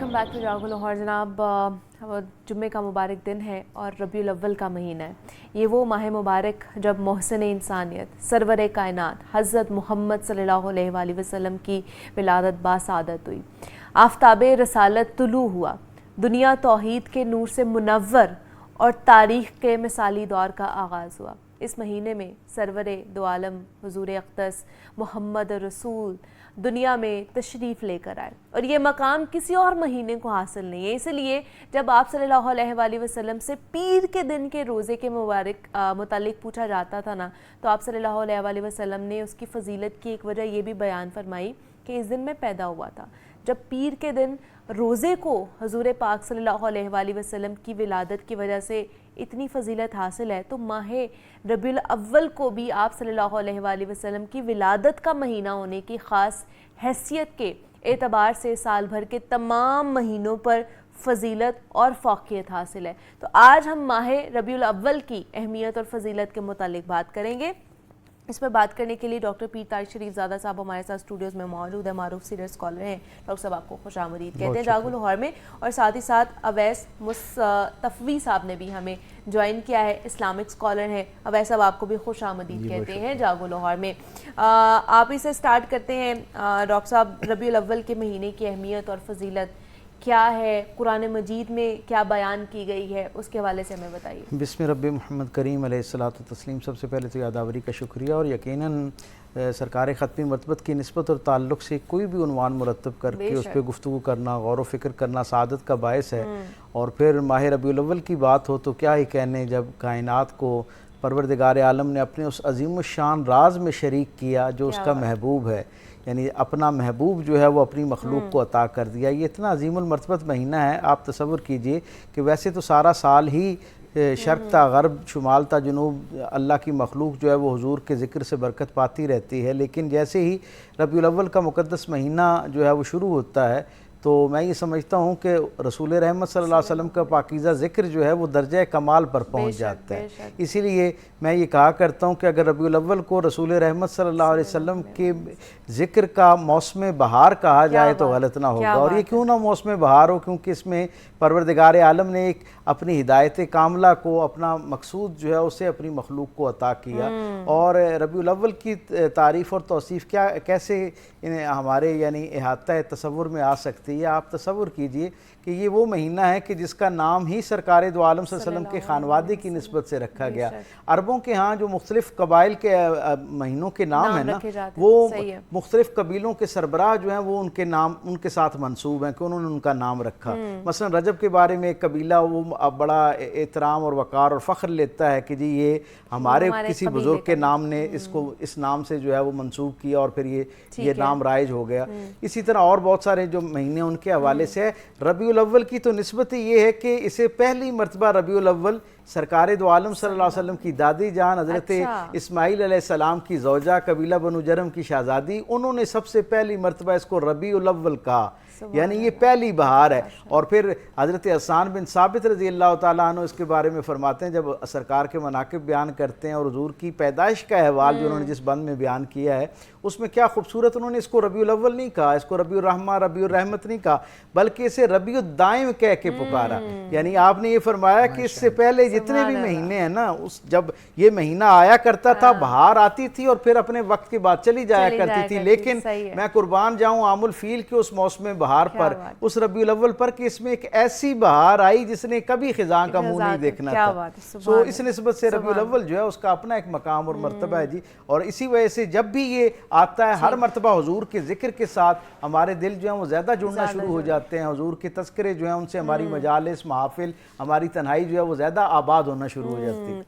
Welcome back to जागो लाहौर। जनाब, जुम्मे का मुबारक दिन है और रबीउल अव्वल का महीना है। ये वो माह मुबारक जब मोहसिन इंसानियत सरवर कायनात हज़रत मोहम्मद सल्लल्लाहु अलैहि वसल्लम की विलादत बासादत हुई। आफ़ताब रसालत तुलू हुआ, दुनिया तौहीद के नूर से मुनव्वर और तारीख़ के मिसाली दौर का आगाज़ हुआ। इस महीने में सरवर दो आलम हुज़ूर अक़दस मोहम्मद रसूल दुनिया में तशरीफ़ लेकर आए और ये मकाम किसी और महीने को हासिल नहीं है। इसलिए जब आप सल्लल्लाहु अलैहि वसल्लम से पीर के दिन के रोज़े के मुतालिक पूछा जाता था ना, तो आप सल्लल्लाहु अलैहि वसल्लम ने उसकी फ़जीलत की एक वजह ये भी बयान फरमाई कि इस दिन में पैदा हुआ था। जब पीर के दिन रोज़े को हुज़ूर पाक सल्लल्लाहु अलैहि वसल्लम की विलादत की वजह से इतनी फ़जीलत हासिल है, तो माह रबीउल अव्वल को भी आप सल्लल्लाहु अलैहि वसल्लम की विलादत का महीना होने की ख़ास हैसियत के एतबार से साल भर के तमाम महीनों पर फ़जीलत और फ़ौक़ियत हासिल है। तो आज हम माह रबीउल अव्वल की अहमियत और फ़जीलत के मुतालिक बात करेंगे। इस पर बात करने के लिए डॉक्टर पीर तारिक शरीफजादा साहब हमारे साथ स्टूडियोज़ में मौजूद है। मारूफ सीनियर स्कॉलर हैं। डॉक्टर साहब आपको खुशामदीद कहते हैं जागो लाहौर में, और साथ ही साथ अवैस मुस्तफ़वी साहब ने भी हमें ज्वाइन किया है, इस्लामिक स्कॉलर हैं। अवैस साहब आपको भी खुशामदीद कहते हैं जागो लाहौर में। आप इसे स्टार्ट करते हैं डॉक्टर साहब, रबीउल अव्वल के महीने की अहमियत और फ़जीलत क्या है, कुरान मजीद में क्या बयान की गई है, उसके हवाले से हमें बताइए। बिस्मिल्लाह रब्बी मोहम्मद करीम अलैहिस्सलातु तस्लीम। सबसे पहले तो यादावरी का शुक्रिया, और यकीनन सरकार ख़त्मी मरतबत की निस्बत और ताल्लुक़ से कोई भी उन्वान मुरतब करके उस पर गुफ्तगू करना, गौर व फ़िक्र करना सादत का बायस है। और फिर माह रबीउल अव्वल की बात हो तो क्या ही कहने, जब कायनात को परवरदिगार आलम ने अपने उस अज़ीम शान राज में शरीक किया जो उसका महबूब है, यानी अपना महबूब जो है वो अपनी मखलूक को अता कर दिया। ये इतना अज़ीमुल मरतबत महीना है, आप तसव्वुर कीजिए कि वैसे तो सारा साल ही शर्क़ ता ग़र्ब, शुमाल ता जुनूब अल्लाह की मखलूक जो है वो हुज़ूर के ज़िक्र से बरकत पाती रहती है, लेकिन जैसे ही रबीउल अव्वल का मुक़द्दस महीना जो है वो शुरू होता है तो मैं ये समझता हूँ कि रसूल रहमत सल्लल्लाहु अलैहि वसल्लम का पाकीज़ा ज़िक्र जो है वो दर्जा कमाल पर पहुँच जाता है। इसीलिए मैं ये कहा करता हूँ कि अगर रबीउल अव्वल को रसूल रहमत सल्लल्लाहु अलैहि वसल्लम के ज़िक्र का मौसम बहार कहा जाए तो गलत ना होगा। और ये क्यों ना मौसम बहार हो, क्योंकि इसमें परवरदिगार आलम ने एक अपनी हिदायत कामला को, अपना मकसूद जो है उसे अपनी मखलूक को अता किया। और रबीउल अव्वल की तारीफ़ और तौसीफ़ क्या कैसे हमारे यानी अहाता तसव्वुर में आ सकती है। आप तसव्वुर कीजिए कि ये वो महीना है कि जिसका नाम ही सरकार दो आलम सल्लल्लाहु अलैहि वसल्लम के खानवादे की निस्बत से रखा गया। अरबों के यहाँ जो मुख्तलिफ़ कबाइल के महीनों के नाम है ना, वो मुख्तलिफ़ कबीलों के सरबराह जो हैं वो उनके नाम उनके साथ मंसूब हैं कि उन्होंने उनका नाम रखा। मसलन रजब के बारे में एक कबीला वो बड़ा एहतराम और वक़ार और फ़ख्र लेता है कि जी ये हमारे किसी बुज़ुर्ग के नाम ने इसको इस नाम से जो है वो मंसूब किया और फिर ये नाम राइज हो गया। इसी तरह और बहुत सारे जो महीने उनके हवाले से है। रबीउल अव्वल की तो निस्बत ये है कि इसे पहली मरतबा रबीउल अव्वल सरकार दो आलम सल्लल्लाहु अलैहि वसल्लम की दादी जान हज़रत इस्माईल अलैहिस्सलाम की ज़ौजा कबीला बनु जरम की शहज़ादी, उन्होंने सबसे पहली मरतबा इसको रबीउल अव्वल कहा, यानी ये पहली बहार है। और फिर हज़रत हसन बिन साबित रज़ी अल्लाह तआला अन्हु इसके बारे में फरमाते हैं, जब सरकार के मनाक़िब बयान करते हैं और हुज़ूर की पैदाइश का अहवाल जो उन्होंने जिस बंद में बयान किया है उसमें क्या खूबसूरत उन्होंने इसको रबीउल अव्वल नहीं कहा, इसको रबीउर रहमा रबीउर रहमत नहीं कहा, बल्कि इसे रबीउद दाइम कह के पुकारा। यानी आपने ये फरमाया कि इससे पहले जितने भी महीने हैं ना, उस जब ये महीना आया करता था, बहार आती थी और फिर अपने वक्त के बाद चली जाया करती थी, लेकिन मैं कुर्बान जाऊं आमुल फील के उस मौसम बहार पर, उस रबीउल अव्वल पर कि इसमें एक ऐसी बहार आई जिसने कभी खिज़ां का मुंह नहीं देखना था। सो इस निस्बत से रबीउल अव्वल जो है उसका अपना एक मकाम और मर्तबा है जी। और इसी वजह से जब भी ये आता है हर मरतबा हुजूर के जिक्र के साथ हमारे दिल जो है वो ज़्यादा जुड़ना शुरू हो जाते हैं। हुजूर के तज़किरे जो हैं उनसे हमारी मजालिस महफिल, हमारी तन्हाई जो है वो ज़्यादा आबाद होना शुरू हो जाती है।